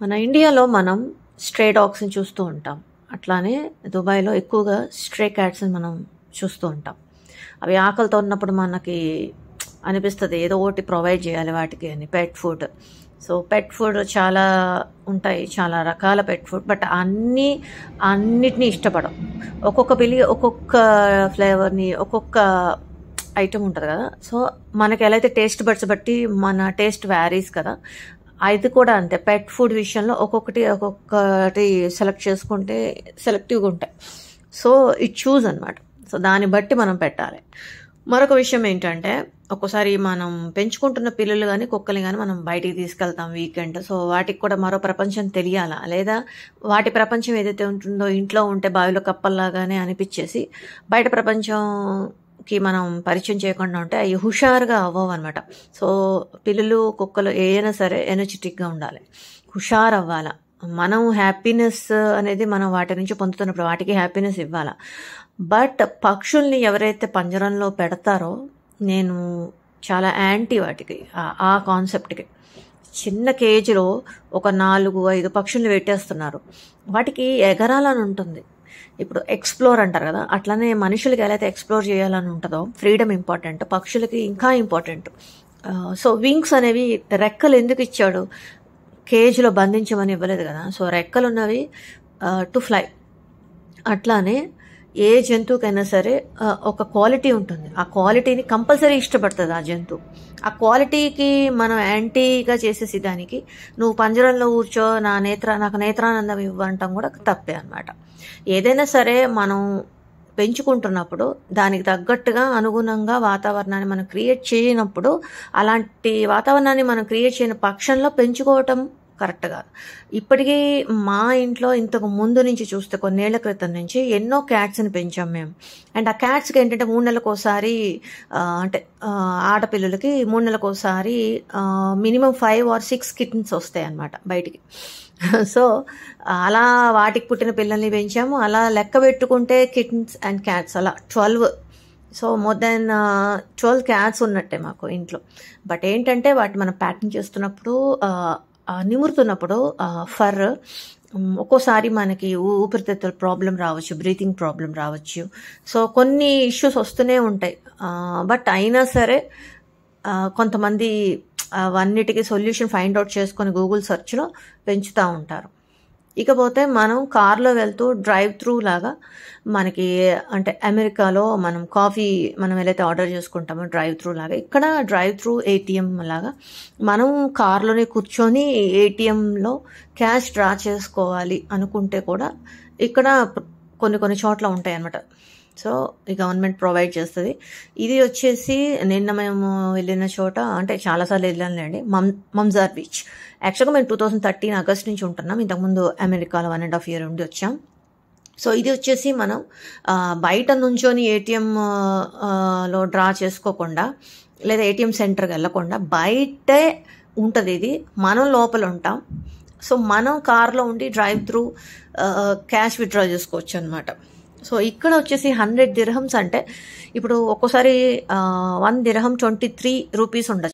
మన ఇండియాలో మనం స్ట్రే డాగ్స్ని చూస్తూ ఉంటాం. అట్లానే దుబాయ్లో ఎక్కువగా స్ట్రే క్యాట్స్ని మనం చూస్తూ ఉంటాం. అవి ఆకలితో ఉన్నప్పుడు మనకి అనిపిస్తుంది ఏదో ఒకటి ప్రొవైడ్ చేయాలి వాటికి అని, పెట్ ఫుడ్. సో పెట్ ఫుడ్ చాలా ఉంటాయి, చాలా రకాల పెట్ ఫుడ్. బట్ అన్నిటినీ ఇష్టపడం. ఒక్కొక్క పిల్లి ఒక్కొక్క ఫ్లేవర్ని, ఒక్కొక్క ఐటమ్ ఉంటుంది కదా. సో మనకి ఎలా అయితే టేస్ట్ బడ్స్ బట్టి మన టేస్ట్ వ్యారీస్ కదా, అది కూడా అంతే. పెట్ ఫుడ్ విషయంలో ఒక్కొక్కటి సెలెక్ట్ చేసుకుంటే సెలెక్టివ్గా ఉంటాయి. సో ఇట్ చూజ్ అనమాట. సో దాన్ని బట్టి మనం పెట్టాలి. మరొక విషయం ఏంటంటే, ఒక్కోసారి మనం పెంచుకుంటున్న పిల్లలు కానీ కుక్కలు కానీ మనం బయటికి తీసుకెళ్తాం వీకెండ్. సో వాటికి కూడా మరో ప్రపంచం తెలియాలా, లేదా వాటి ప్రపంచం ఏదైతే ఉంటుందో ఇంట్లో ఉంటే బావిలో కప్పల్లాగానే అనిపించేసి బయట ప్రపంచంకి మనం పరిచయం చేయకుండా ఉంటే అవి హుషారుగా అవ్వవు అనమాట. సో పిల్లలు కుక్కలు ఏదైనా సరే ఎనర్జెటిక్గా ఉండాలి, హుషారు అవ్వాలా. మనం హ్యాపీనెస్ అనేది మనం వాటి నుంచి పొందుతున్నప్పుడు వాటికి హ్యాపీనెస్ ఇవ్వాలా. బట్ పక్షుల్ని ఎవరైతే పంజరంలో పెడతారో నేను చాలా యాంటీ వాటికి, ఆ కాన్సెప్ట్కి. చిన్న కేజీలో ఒక 4-5 పక్షుల్ని పెట్టేస్తున్నారు. వాటికి ఎగరాలని ఉంటుంది. ఇప్పుడు ఎక్స్ప్లోర్ అంటారు కదా, అట్లానే మనుషులకి ఎలా అయితే ఎక్స్ప్లోర్ చేయాలని ఉంటుందో, ఫ్రీడమ్ ఇంపార్టెంట్, పక్షులకి ఇంకా ఇంపార్టెంట్. సో వింగ్స్ అనేవి, రెక్కలు ఎందుకు ఇచ్చాడు? కేజీలో బంధించమని ఇవ్వలేదు కదా. సో రెక్కలు ఉన్నవి టు ఫ్లై. అట్లానే ఏ జంతువుకైనా సరే ఒక క్వాలిటీ ఉంటుంది. ఆ క్వాలిటీని కంపల్సరీ ఇష్టపడుతుంది ఆ జంతువు. ఆ క్వాలిటీకి మనం యాంటీగా చేసేసి దానికి నువ్వు పంజరంలో కూర్చో, నాకు నేత్రానందం ఇవ్వంటాం కూడా తప్పే అనమాట. ఏదైనా సరే మనం పెంచుకుంటున్నప్పుడు దానికి తగ్గట్టుగా అనుగుణంగా వాతావరణాన్ని మనం క్రియేట్ చేయనప్పుడు, అలాంటి వాతావరణాన్ని మనం క్రియేట్ చేయని పక్షంలో పెంచుకోవటం కరెక్ట్ కాదు. ఇప్పటికీ మా ఇంట్లో ఇంతకు ముందు నుంచి చూస్తే కొన్నేళ్ల క్రితం నుంచి ఎన్నో క్యాట్స్ని పెంచాం మేము. అండ్ ఆ క్యాట్స్కి ఏంటంటే 3 నెలలకు ఒకసారి, అంటే ఆడపిల్లలకి 3 నెలలకు ఒకసారి మినిమం 5 or 6 కిటన్స్ వస్తాయి అన్నమాట బయటికి. సో అలా వాటికి పుట్టిన పిల్లల్ని పెంచాము. అలా లెక్క పెట్టుకుంటే కిటన్స్ అండ్ క్యాట్స్ అలా 12. సో మోర్ దెన్ 12 క్యాట్స్ ఉన్నట్టే మాకు ఇంట్లో. బట్ ఏంటంటే వాటి మనం ప్యాకింగ్ చేస్తున్నప్పుడు, నిమురుతున్నప్పుడు ఫర్ ఒక్కోసారి మనకి ఊపిరితిత్తుల ప్రాబ్లం రావచ్చు, బ్రీతింగ్ ప్రాబ్లం రావచ్చు. సో కొన్ని ఇష్యూస్ వస్తూనే ఉంటాయి. బట్ అయినా సరే కొంతమంది అవన్నిటికీ సొల్యూషన్ ఫైండ్ అవుట్ చేసుకొని గూగుల్ సెర్చ్లో పెంచుతూ ఉంటారు. ఇకపోతే మనం కార్లో వెళ్తూ డ్రైవ్ త్రూ లాగా, మనకి అంటే అమెరికాలో మనం కాఫీ మనం ఏదైతే ఆర్డర్ చేసుకుంటామో డ్రైవ్ త్రూ లాగా, ఇక్కడ డ్రైవ్ త్రూ ఏటీఎం లాగా మనం కార్లోనే కూర్చొని ఏటీఎంలో క్యాష్ డ్రా చేసుకోవాలి అనుకుంటే కూడా ఇక్కడ కొన్ని చోట్ల ఉంటాయి అన్నమాట. సో ఈ గవర్నమెంట్ ప్రొవైడ్ చేస్తుంది. ఇది వచ్చేసి నిన్న మేము వెళ్ళిన చోట, అంటే చాలాసార్లు వెళ్ళానులేండి, మమ్జార్ బీచ్. యాక్చువల్గా మేము 2013 ఆగస్ట్ నుంచి ఉంటున్నాం. ఇంతకుముందు అమెరికాలో 1.5 year ఉండి వచ్చాం. సో ఇది వచ్చేసి మనం బయట నుంచొని ఏటీఎంలో డ్రా చేసుకోకుండా, లేదా ఏటీఎం సెంటర్కి వెళ్ళకుండా బయటే ఉంటుంది ఇది. మనం లోపల ఉంటాం. సో మనం కార్లో ఉండి డ్రైవ్ త్రూ క్యాష్ విత్డ్రా చేసుకోవచ్చు అనమాట. సో ఇక్కడ వచ్చేసి 100 dirhams అంటే ఇప్పుడు ఒక్కోసారి 1 dirham 23 rupees ఉండొచ్చు.